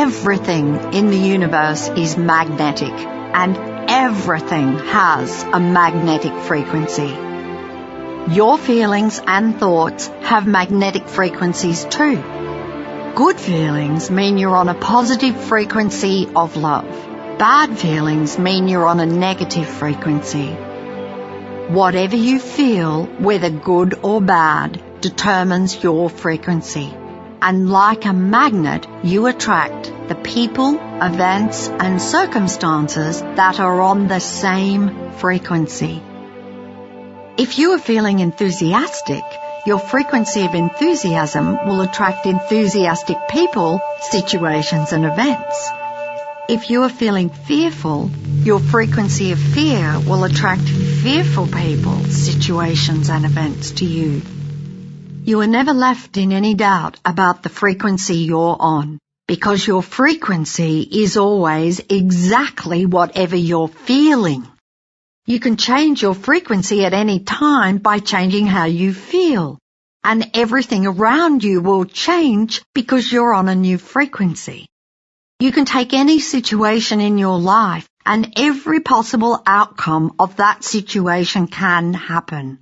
Everything in the universe is magnetic, and everything has a magnetic frequency. Your feelings and thoughts have magnetic frequencies too. Good feelings mean you're on a positive frequency of love. Bad feelings mean you're on a negative frequency. Whatever you feel, whether good or bad, determines your frequency. And like a magnet, you attract the people, events, and circumstances that are on the same frequency. If you are feeling enthusiastic, your frequency of enthusiasm will attract enthusiastic people, situations, and events. If you are feeling fearful, your frequency of fear will attract fearful people, situations, and events to you. You are never left in any doubt about the frequency you're on, because your frequency is always exactly whatever you're feeling. You can change your frequency at any time by changing how you feel, and everything around you will change because you're on a new frequency. You can take any situation in your life, and every possible outcome of that situation can happen.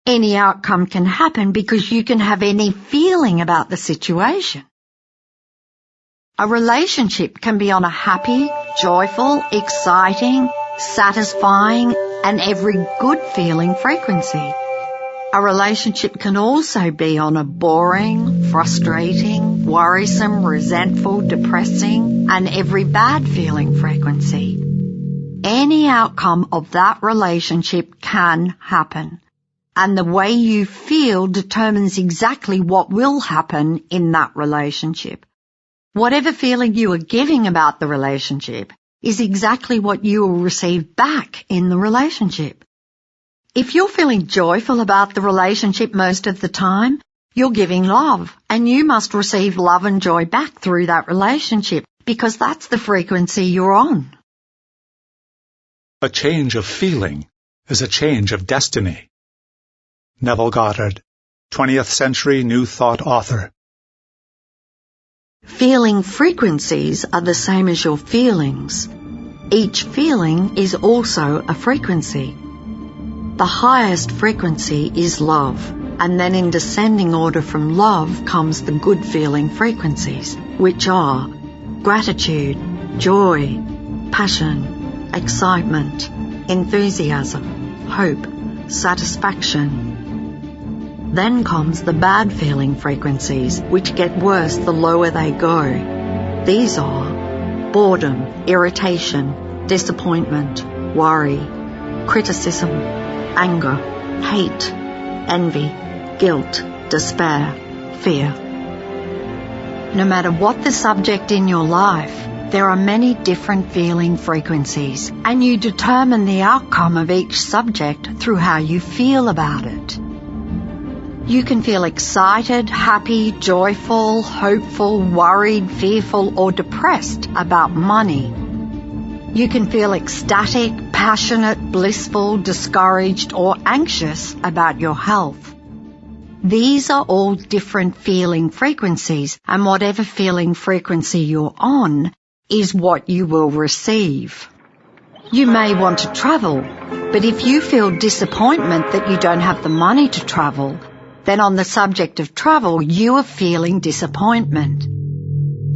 Any outcome can happen because you can have any feeling about the situation. A relationship can be on a happy, joyful, exciting, satisfying, and every good feeling frequency. A relationship can also be on a boring, frustrating, worrisome, resentful, depressing, and every bad feeling frequency. Any outcome of that relationship can happen, and the way you feel determines exactly what will happen in that relationship. Whatever feeling you are giving about the relationship is exactly what you will receive back in the relationship. If you're feeling joyful about the relationship most of the time, you're giving love, and you must receive love and joy back through that relationship, because that's the frequency you're on. A change of feeling is a change of destiny. Neville Goddard, 20th century New Thought author. Feeling frequencies are the same as your feelings. Each feeling is also a frequency. The highest frequency is love, and then in descending order from love comes the good feeling frequencies, which are gratitude, joy, passion, excitement, enthusiasm, hope, satisfaction. Then comes the bad feeling frequencies, which get worse the lower they go. These are boredom, irritation, disappointment, worry, criticism, anger, hate, envy, guilt, despair, fear. No matter what the subject in your life, there are many different feeling frequencies, and you determine the outcome of each subject through how you feel about it. You can feel excited, happy, joyful, hopeful, worried, fearful, or depressed about money. You can feel ecstatic, passionate, blissful, discouraged, or anxious about your health. These are all different feeling frequencies, and whatever feeling frequency you're on is what you will receive. You may want to travel, but if you feel disappointment that you don't have the money to travel, then on the subject of travel, you are feeling disappointment.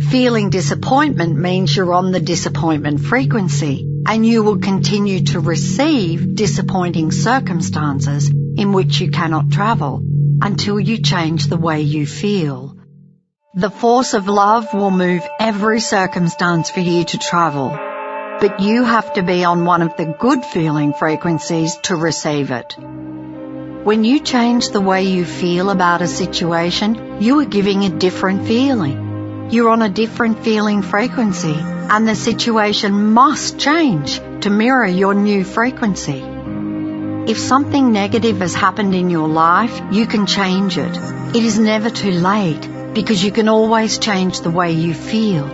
Feeling disappointment means you're on the disappointment frequency, and you will continue to receive disappointing circumstances in which you cannot travel until you change the way you feel. The force of love will move every circumstance for you to travel, but you have to be on one of the good feeling frequencies to receive it. When you change the way you feel about a situation, you are giving a different feeling. You're on a different feeling frequency, and the situation must change to mirror your new frequency. If something negative has happened in your life, you can change it. It is never too late, because you can always change the way you feel.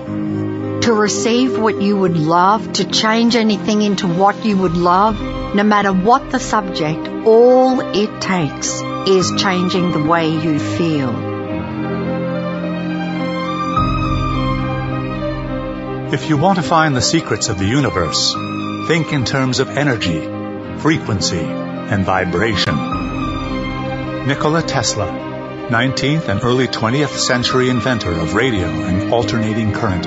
To receive what you would love, to change anything into what you would love, no matter what the subject, all it takes is changing the way you feel. If you want to find the secrets of the universe, think in terms of energy, frequency, and vibration. Nikola Tesla, 19th and early 20th century inventor of radio and alternating current.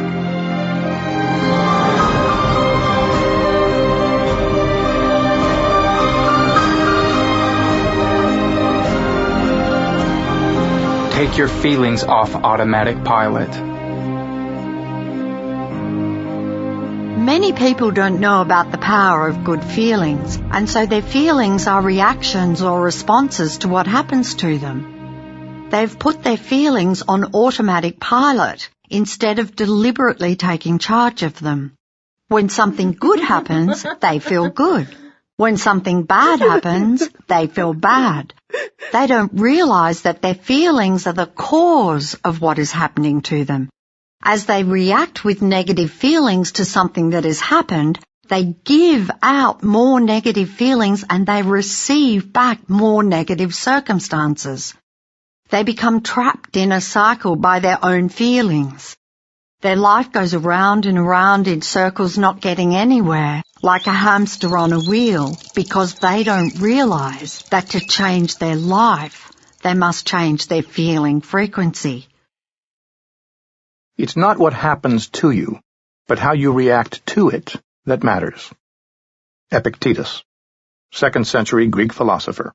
Take your feelings off automatic pilot. Many people don't know about the power of good feelings, and so their feelings are reactions or responses to what happens to them. They've put their feelings on automatic pilot instead of deliberately taking charge of them. When something good happens, they feel good. When something bad happens, they feel bad. They don't realize that their feelings are the cause of what is happening to them. As they react with negative feelings to something that has happened, they give out more negative feelings and they receive back more negative circumstances. They become trapped in a cycle by their own feelings. Their life goes around and around in circles, not getting anywhere, like a hamster on a wheel, because they don't realize that to change their life, they must change their feeling frequency. It's not what happens to you, but how you react to it that matters. Epictetus, 2nd century Greek philosopher.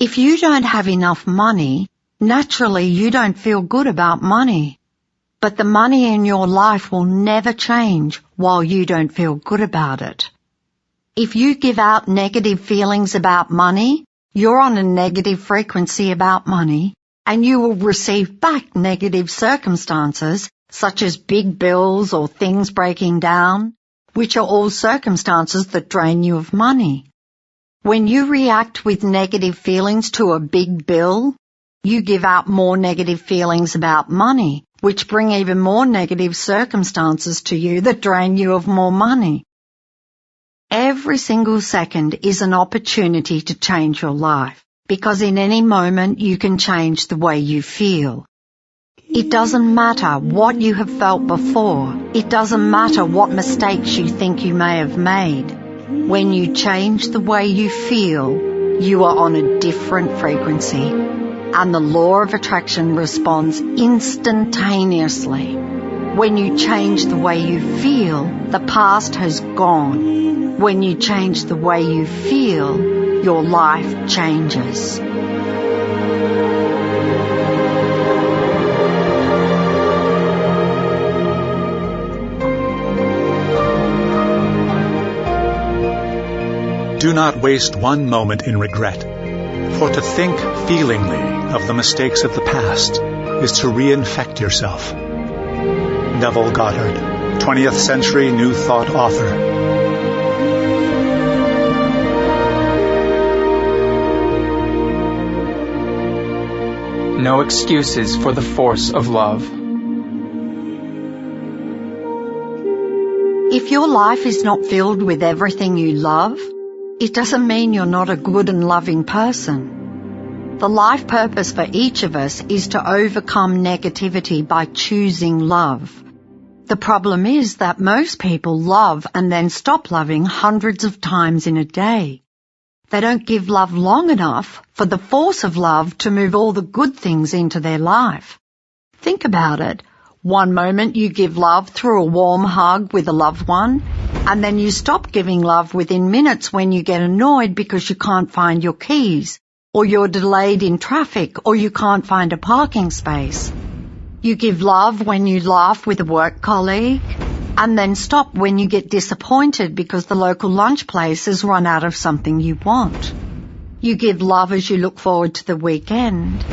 If you don't have enough money, naturally you don't feel good about money. But the money in your life will never change while you don't feel good about it. If you give out negative feelings about money, you're on a negative frequency about money, and you will receive back negative circumstances, such as big bills or things breaking down, which are all circumstances that drain you of money. When you react with negative feelings to a big bill, you give out more negative feelings about money, which bring even more negative circumstances to you that drain you of more money. Every single second is an opportunity to change your life, because in any moment you can change the way you feel. It doesn't matter what you have felt before. It doesn't matter what mistakes you think you may have made. When you change the way you feel, you are on a different frequency, and the law of attraction responds instantaneously. When you change the way you feel, the past has gone. When you change the way you feel, your life changes. Do not waste one moment in regret, for to think feelingly of the mistakes of the past is to reinfect yourself. Neville Goddard, 20th century New Thought author. No excuses for the force of love. If your life is not filled with everything you love, it doesn't mean you're not a good and loving person. The life purpose for each of us is to overcome negativity by choosing love. The problem is that most people love and then stop loving hundreds of times in a day. They don't give love long enough for the force of love to move all the good things into their life. Think about it. One moment you give love through a warm hug with a loved one, and then you stop giving love within minutes when you get annoyed because you can't find your keys, or you're delayed in traffic, or you can't find a parking space. You give love when you laugh with a work colleague, and then stop when you get disappointed because the local lunch place has run out of something you want. You give love as you look forward to the weekend,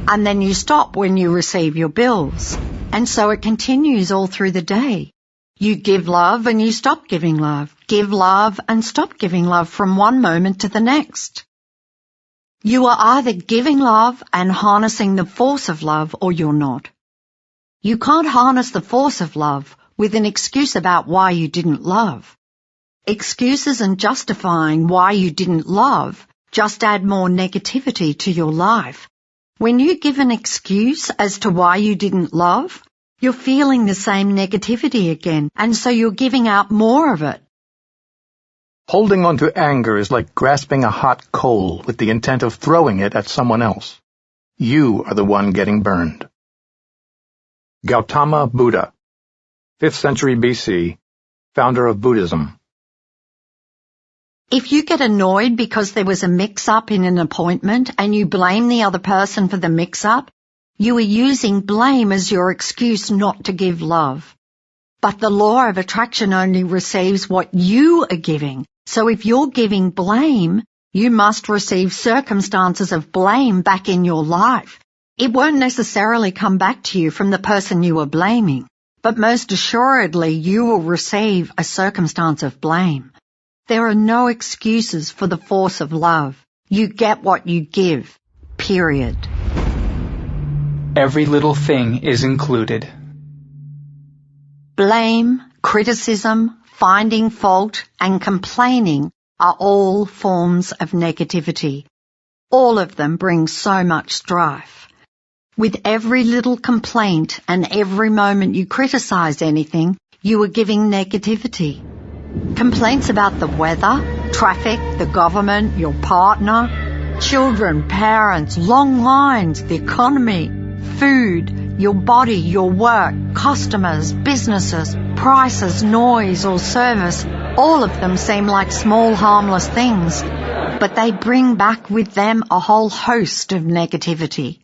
and then you stop when you receive your bills. And so it continues all through the day. You give love and you stop giving love. Give love and stop giving love from one moment to the next. You are either giving love and harnessing the force of love, or you're not. You can't harness the force of love with an excuse about why you didn't love. Excuses and justifying why you didn't love just add more negativity to your life. When you give an excuse as to why you didn't love, you're feeling the same negativity again, and so you're giving out more of it. Holding on to anger is like grasping a hot coal with the intent of throwing it at someone else. You are the one getting burned. Gautama Buddha, 5th century BC, founder of Buddhism. If you get annoyed because there was a mix-up in an appointment and you blame the other person for the mix-up, you are using blame as your excuse not to give love. But the law of attraction only receives what you are giving. So if you're giving blame, you must receive circumstances of blame back in your life. It won't necessarily come back to you from the person you are blaming, but most assuredly you will receive a circumstance of blame. There are no excuses for the force of love. You get what you give, period. Every little thing is included. Blame, criticism, finding fault, and complaining are all forms of negativity. All of them bring so much strife. With every little complaint and every moment you criticize anything, you are giving negativity. Complaints about the weather, traffic, the government, your partner, children, parents, long lines, the economy, food, your body, your work, customers, businesses, prices, noise or service, all of them seem like small harmless things, but they bring back with them a whole host of negativity.